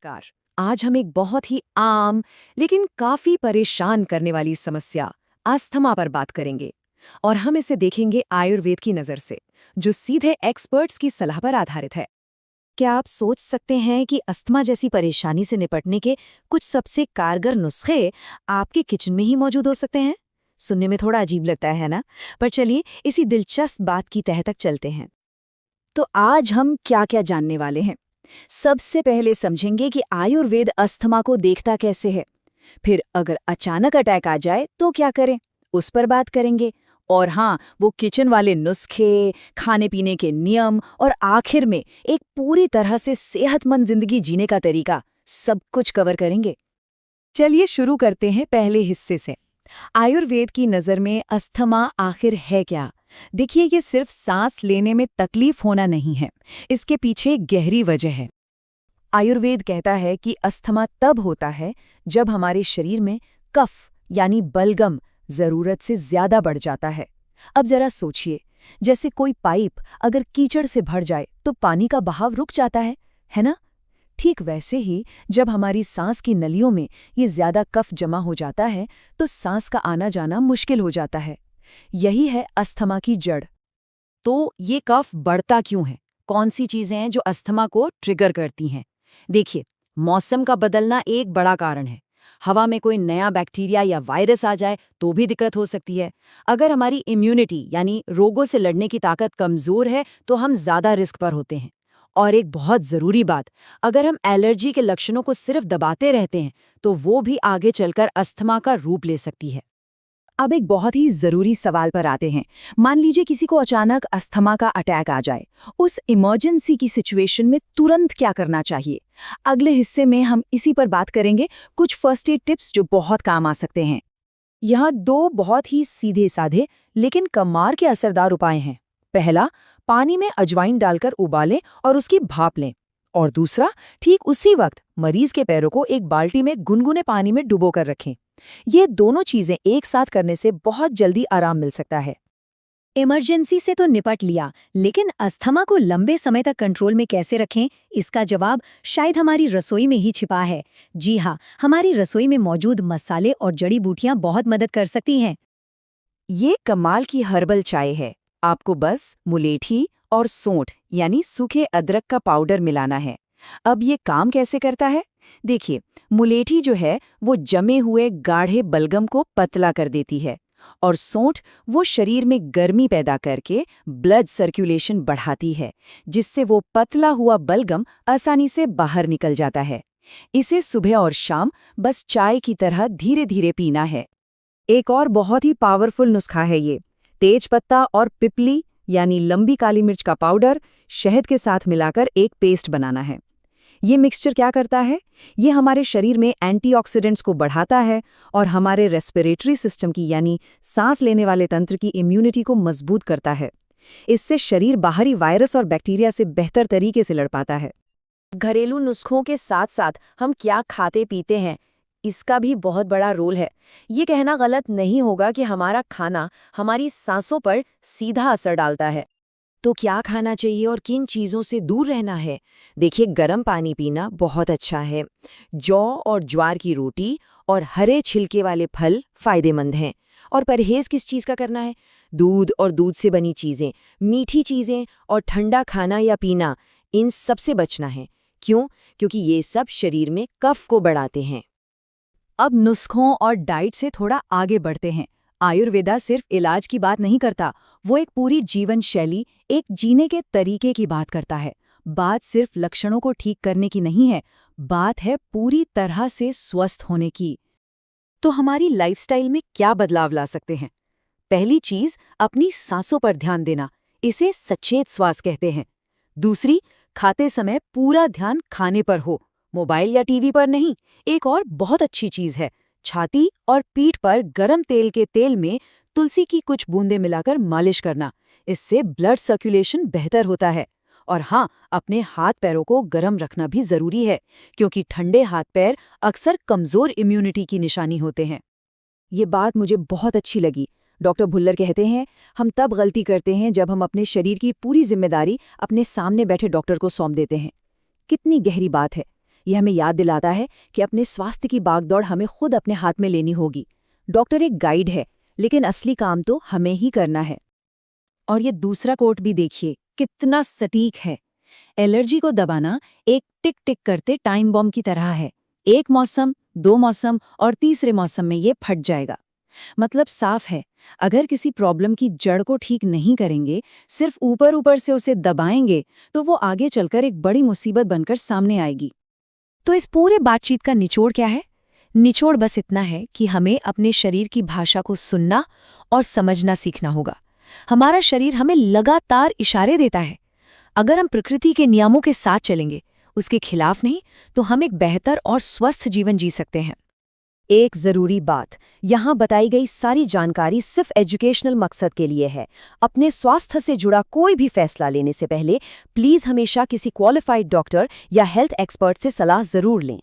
नमस्कार। आज हम एक बहुत ही आम लेकिन काफी परेशान करने वाली समस्या अस्थमा पर बात करेंगे। और हम इसे देखेंगे आयुर्वेद की नज़र से, जो सीधे एक्सपर्ट्स की सलाह पर आधारित है। क्या आप सोच सकते हैं कि अस्थमा जैसी परेशानी से निपटने के कुछ सबसे कारगर नुस्खे आपके किचन में ही मौजूद हो सकते हैं? सुनने में थोड़ा अजीब लगता है ना? पर चलिए इसी दिलचस्प बात की तह तक चलते हैं। तो आज हम क्या-क्या जानने वाले हैं। सबसे पहले समझेंगे कि आयुर्वेद अस्थमा को देखता कैसे है। फिर अगर अचानक अटैक आ जाए तो क्या करें, उस पर बात करेंगे। और हाँ, वो किचन वाले नुस्खे, खाने पीने के नियम और आखिर में एक पूरी तरह से सेहतमंद जिंदगी जीने का तरीका, सब कुछ कवर करेंगे। चलिए शुरू करते हैं पहले हिस्से से। आयुर्वेद की नज़र में अस्थमा आखिर है क्या? देखिए, ये सिर्फ सांस लेने में तकलीफ होना नहीं है, इसके पीछे एक गहरी वजह है। आयुर्वेद कहता है कि अस्थमा तब होता है जब हमारे शरीर में कफ यानी बलगम जरूरत से ज्यादा बढ़ जाता है। अब जरा सोचिए, जैसे कोई पाइप अगर कीचड़ से भर जाए तो पानी का बहाव रुक जाता है ना? ठीक वैसे ही जब हमारी सांस की नलियों में ये ज्यादा कफ जमा हो जाता है तो सांस का आना जाना मुश्किल हो जाता है। यही है अस्थमा की जड़। तो ये कफ बढ़ता क्यों है? कौन सी चीजें हैं जो अस्थमा को ट्रिगर करती हैं? देखिए, मौसम का बदलना एक बड़ा कारण है। हवा में कोई नया बैक्टीरिया या वायरस आ जाए तो भी दिक्कत हो सकती है। अगर हमारी इम्यूनिटी यानी रोगों से लड़ने की ताकत कमजोर है तो हम ज्यादा रिस्क पर होते हैं। और एक बहुत जरूरी बात, अगर हम एलर्जी के लक्षणों को सिर्फ दबाते रहते हैं तो वो भी आगे चलकर अस्थमा का रूप ले सकती है। अब एक बहुत ही जरूरी सवाल पर आते हैं। मान लीजिए किसी को अचानक अस्थमा का अटैक आ जाए, उस इमरजेंसी की सिचुएशन में तुरंत क्या करना चाहिए? अगले हिस्से में हम इसी पर बात करेंगे, कुछ फर्स्ट एड टिप्स जो बहुत काम आ सकते हैं। यहाँ दो बहुत ही सीधे साधे लेकिन कमाल के असरदार उपाय हैं। पहला, पानी में अजवाइन डालकर उबालें और उसकी भाप लें। और दूसरा, ठीक उसी वक्त मरीज के पैरों को एक बाल्टी में गुनगुने पानी में डुबोकर रखें। ये दोनों चीजें एक साथ करने से बहुत जल्दी आराम मिल सकता है। इमरजेंसी से तो निपट लिया, लेकिन अस्थमा को लंबे समय तक कंट्रोल में कैसे रखें, इसका जवाब शायद हमारी रसोई में ही छिपा है। जी हाँ, हमारी रसोई में मौजूद मसाले और जड़ी बूटियां बहुत मदद कर सकती हैं। ये कमाल की हर्बल चाय है। आपको बस मुलेठी और सौंठ यानी सूखे अदरक का पाउडर मिलाना है। अब ये काम कैसे करता है? देखिए, मुलेठी जो है वो जमे हुए गाढ़े बलगम को पतला कर देती है, और सौंठ वो शरीर में गर्मी पैदा करके ब्लड सर्कुलेशन बढ़ाती है, जिससे वो पतला हुआ बलगम आसानी से बाहर निकल जाता है। इसे सुबह और शाम बस चाय की तरह धीरे धीरे पीना है। एक और बहुत ही पावरफुल नुस्खा है ये। तेज पत्ता और पिपली यानी लंबी काली मिर्च का पाउडर शहद के साथ मिलाकर एक पेस्ट बनाना है। ये मिक्सचर क्या करता है? ये हमारे शरीर में एंटीऑक्सीडेंट्स को बढ़ाता है और हमारे रेस्पिरेटरी सिस्टम की यानी सांस लेने वाले तंत्र की इम्यूनिटी को मजबूत करता है। इससे शरीर बाहरी वायरस और बैक्टीरिया से बेहतर तरीके से लड़ पाता है। घरेलू नुस्खों के साथ साथ हम क्या खाते पीते हैं, इसका भी बहुत बड़ा रोल है। ये कहना गलत नहीं होगा कि हमारा खाना हमारी सांसों पर सीधा असर डालता है। तो क्या खाना चाहिए और किन चीज़ों से दूर रहना है? देखिए, गर्म पानी पीना बहुत अच्छा है। जौ और ज्वार की रोटी और हरे छिलके वाले फल फायदेमंद हैं। और परहेज किस चीज़ का करना है? दूध और दूध से बनी चीज़ें, मीठी चीज़ें और ठंडा खाना या पीना, इन सब से बचना है। क्यों? क्योंकि ये सब शरीर में कफ को बढ़ाते हैं। अब नुस्खों और डाइट से थोड़ा आगे बढ़ते हैं। आयुर्वेदा सिर्फ इलाज की बात नहीं करता, वो एक पूरी जीवन शैली, एक जीने के तरीके की बात करता है। बात सिर्फ लक्षणों को ठीक करने की नहीं है, बात है पूरी तरह से स्वस्थ होने की। तो हमारी लाइफस्टाइल में क्या बदलाव ला सकते हैं? पहली चीज, अपनी सांसों पर ध्यान देना, इसे सचेत श्वास कहते हैं। दूसरी, खाते समय पूरा ध्यान खाने पर हो, मोबाइल या टीवी पर नहीं। एक और बहुत अच्छी चीज है, छाती और पीठ पर गरम तेल के तेल में तुलसी की कुछ बूंदें मिलाकर मालिश करना। इससे ब्लड सर्कुलेशन बेहतर होता है। और हाँ, अपने हाथ पैरों को गर्म रखना भी जरूरी है, क्योंकि ठंडे हाथ पैर अक्सर कमजोर इम्यूनिटी की निशानी होते हैं। ये बात मुझे बहुत अच्छी लगी। डॉक्टर भुल्लर कहते हैं, हम तब गलती करते हैं जब हम अपने शरीर की पूरी जिम्मेदारी अपने सामने बैठे डॉक्टर को सौंप देते हैं। कितनी गहरी बात है। यह हमें याद दिलाता है कि अपने स्वास्थ्य की भागदौड़ हमें खुद अपने हाथ में लेनी होगी। डॉक्टर एक गाइड है, लेकिन असली काम तो हमें ही करना है। और ये दूसरा कोट भी देखिए, कितना सटीक है। एलर्जी को दबाना एक टिक टिक करते टाइम बॉम्ब की तरह है। एक मौसम, 2 मौसम और तीसरे मौसम में ये फट जाएगा। मतलब साफ है, अगर किसी प्रॉब्लम की जड़ को ठीक नहीं करेंगे, सिर्फ ऊपर ऊपर से उसे दबाएंगे, तो वो आगे चलकर एक बड़ी मुसीबत बनकर सामने आएगी। तो इस पूरे बातचीत का निचोड़ क्या है? निचोड़ बस इतना है कि हमें अपने शरीर की भाषा को सुनना और समझना सीखना होगा। हमारा शरीर हमें लगातार इशारे देता है। अगर हम प्रकृति के नियमों के साथ चलेंगे, उसके खिलाफ नहीं, तो हम एक बेहतर और स्वस्थ जीवन जी सकते हैं। एक जरूरी बात, यहाँ बताई गई सारी जानकारी सिर्फ एजुकेशनल मकसद के लिए है। अपने स्वास्थ्य से जुड़ा कोई भी फैसला लेने से पहले प्लीज हमेशा किसी क्वालिफाइड डॉक्टर या हेल्थ एक्सपर्ट से सलाह जरूर लें।